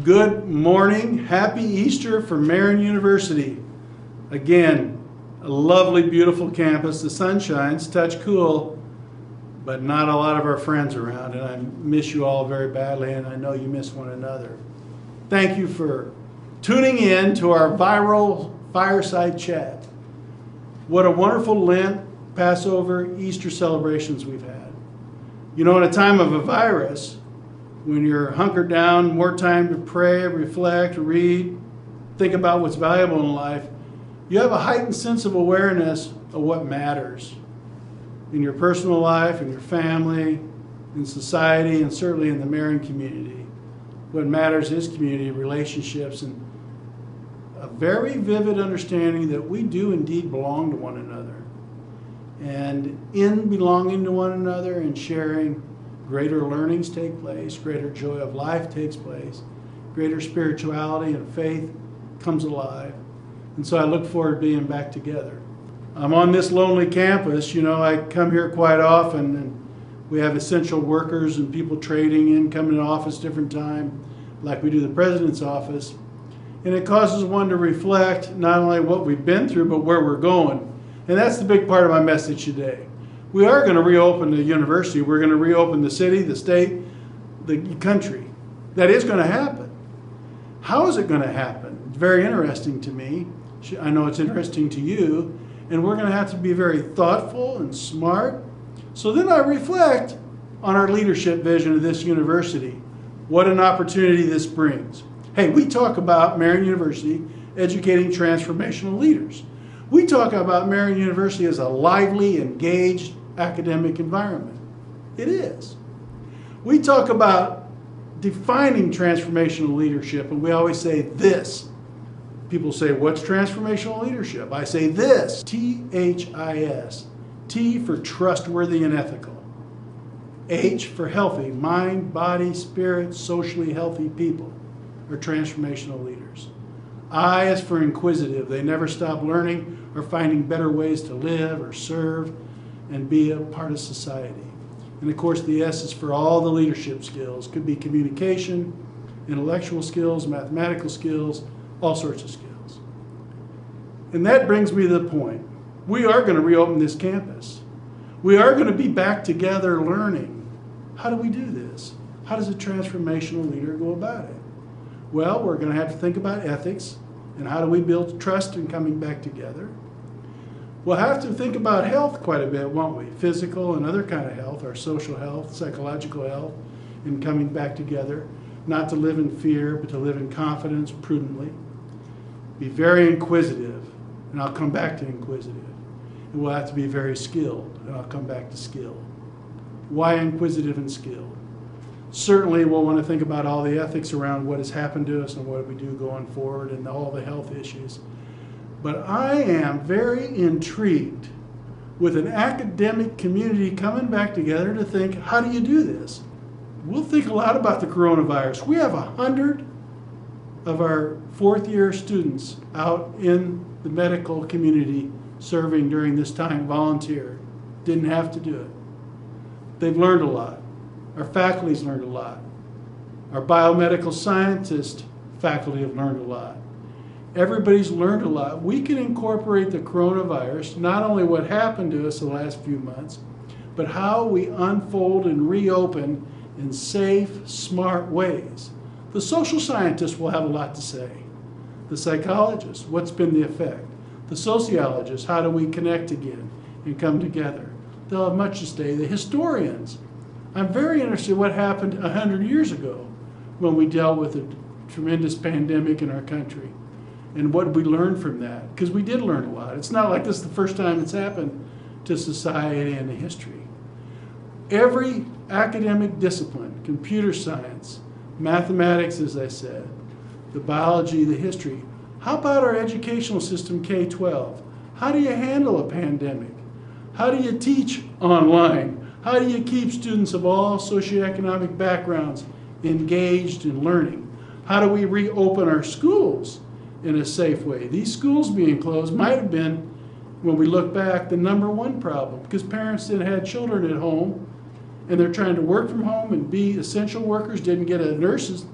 Good morning. Happy Easter from Marian University. Again, a lovely, beautiful campus. The sun shines, touch cool, but not a lot of our friends around, and I miss you all very badly, and I know you miss one another. Thank you for tuning in to our viral fireside chat. What a wonderful Lent, Passover, Easter celebrations we've had. You know, in a time of a virus, when you're hunkered down, more time to pray, reflect, read, think about what's valuable in life, you have a heightened sense of awareness of what matters in your personal life, in your family, in society, and certainly in the Marian community. What matters is community, relationships, and a very vivid understanding that we do indeed belong to one another. And in belonging to one another and sharing, greater learnings take place, greater joy of life takes place, greater spirituality and faith comes alive. And so I look forward to being back together. I'm on this lonely campus. You know, I come here quite often, and we have essential workers and people trading in, coming to office different time, like we do the president's office. And it causes one to reflect not only what we've been through, but where we're going. And that's the big part of my message today. We are going to reopen the university. We're going to reopen the city, the state, the country. That is going to happen. How is it going to happen? It's very interesting to me. I know it's interesting to you. And we're going to have to be very thoughtful and smart. So then I reflect on our leadership vision of this university. What an opportunity this brings. Hey, we talk about Marian University educating transformational leaders. We talk about Marian University as a lively, engaged academic environment. It is. We talk about defining transformational leadership, and we always say this. People say, what's transformational leadership? I say this, THIS. T for trustworthy and ethical. H for healthy, mind, body, spirit, socially healthy people are transformational leaders. I is for inquisitive. They never stop learning or finding better ways to live or serve and be a part of society. And of course, the S is for all the leadership skills. Could be communication, intellectual skills, mathematical skills, all sorts of skills. And that brings me to the point. We are going to reopen this campus. We are going to be back together learning. How do we do this? How does a transformational leader go about it? Well, we're going to have to think about ethics and how do we build trust in coming back together. We'll have to think about health quite a bit, won't we? Physical and other kind of health, our social health, psychological health, in coming back together. Not to live in fear, but to live in confidence, prudently. Be very inquisitive, and I'll come back to inquisitive. And we'll have to be very skilled, and I'll come back to skill. Why inquisitive and skilled? Certainly we'll want to think about all the ethics around what has happened to us and what we do going forward and all the health issues. But I am very intrigued with an academic community coming back together to think, how do you do this? We'll think a lot about the coronavirus. We have 100 of our fourth-year students out in the medical community serving during this time, volunteer. Didn't have to do it. They've learned a lot. Our faculty's learned a lot. Our biomedical scientist faculty have learned a lot. Everybody's learned a lot. We can incorporate the coronavirus, not only what happened to us the last few months, but how we unfold and reopen in safe, smart ways. The social scientists will have a lot to say. The psychologists, what's been the effect? The sociologists, how do we connect again and come together? They'll have much to say. The historians, I'm very interested in what happened 100 years ago when we dealt with a tremendous pandemic in our country. And what did we learn from that? Because we did learn a lot. It's not like this is the first time it's happened to society and history. Every academic discipline, computer science, mathematics, as I said, the biology, the history. How about our educational system, K-12? How do you handle a pandemic? How do you teach online? How do you keep students of all socioeconomic backgrounds engaged in learning? How do we reopen our schools in a safe way? These schools being closed might have been, when we look back, the #1 problem, because parents that had children at home and they're trying to work from home and be essential workers, didn't get a nurse's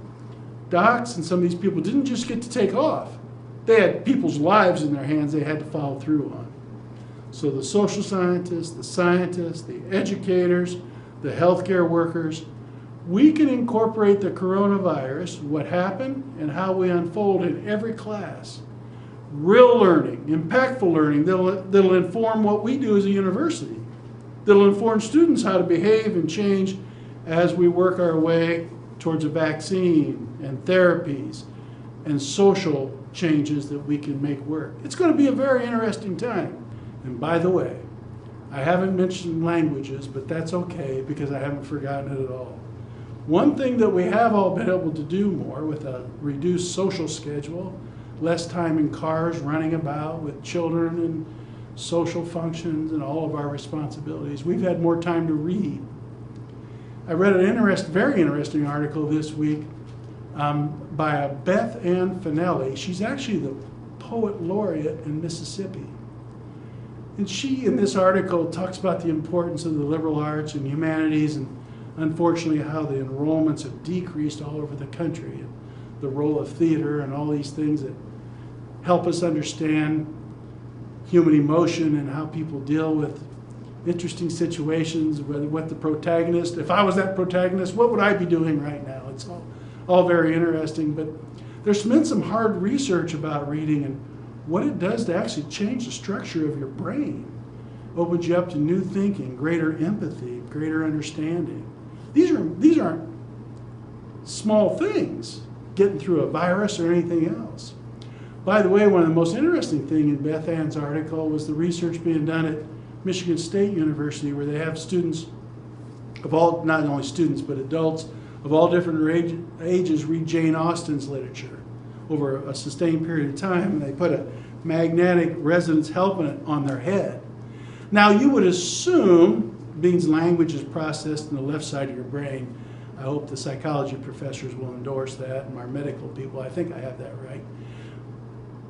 docs and some of these people didn't just get to take off. They had people's lives in their hands they had to follow through on. So the social scientists, the educators, the healthcare workers, we can incorporate the coronavirus, what happened, and how we unfold in every class. Real learning, impactful learning that'll inform what we do as a university. That'll inform students how to behave and change as we work our way towards a vaccine and therapies and social changes that we can make work. It's going to be a very interesting time. And by the way, I haven't mentioned languages, but that's okay because I haven't forgotten it at all. One thing that we have all been able to do more with a reduced social schedule, less time in cars running about with children and social functions and all of our responsibilities, we've had more time to read. I read an very interesting article this week by Beth Ann Finelli. She's actually the poet laureate in Mississippi. And she, in this article, talks about the importance of the liberal arts and humanities and unfortunately how the enrollments have decreased all over the country, and the role of theater and all these things that help us understand human emotion and how people deal with interesting situations, what the protagonist, if I was that protagonist, what would I be doing right now? It's all very interesting, but there's been some hard research about reading and what it does to actually change the structure of your brain. Opens you up to new thinking, greater empathy, greater understanding. These aren't small things, getting through a virus or anything else. By the way, one of the most interesting things in Beth Ann's article was the research being done at Michigan State University, where they have students of all, not only students, but adults of all different ages read Jane Austen's literature over a sustained period of time, and they put a magnetic resonance helmet on their head. Now, you would assume, being language is processed in the left side of your brain, I hope the psychology professors will endorse that, and our medical people, I think I have that right.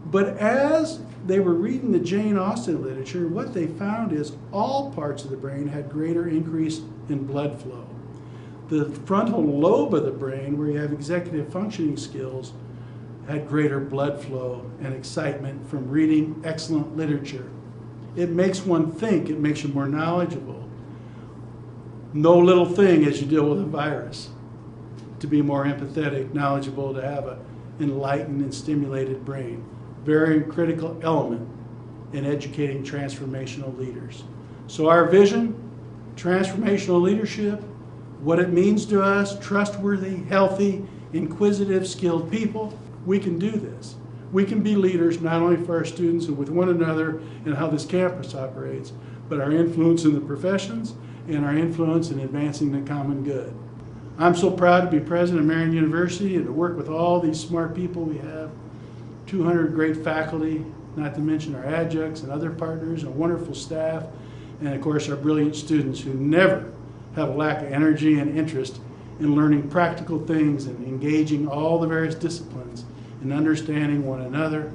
But as they were reading the Jane Austen literature, what they found is all parts of the brain had greater increase in blood flow. The frontal lobe of the brain, where you have executive functioning skills, had greater blood flow and excitement from reading excellent literature. It makes one think, it makes you more knowledgeable. No little thing as you deal with a virus. To be more empathetic, knowledgeable, to have an enlightened and stimulated brain. Very critical element in educating transformational leaders. So our vision, transformational leadership, what it means to us, trustworthy, healthy, inquisitive, skilled people, we can do this. We can be leaders not only for our students and with one another and how this campus operates, but our influence in the professions and our influence in advancing the common good. I'm so proud to be president of Marian University and to work with all these smart people we have, 200 great faculty, not to mention our adjuncts and other partners, and wonderful staff, and of course our brilliant students who never have a lack of energy and interest in learning practical things and engaging all the various disciplines and understanding one another,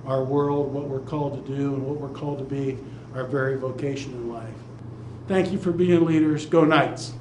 our world, what we're called to do, and what we're called to be, our very vocation in life. Thank you for being leaders. Go Knights.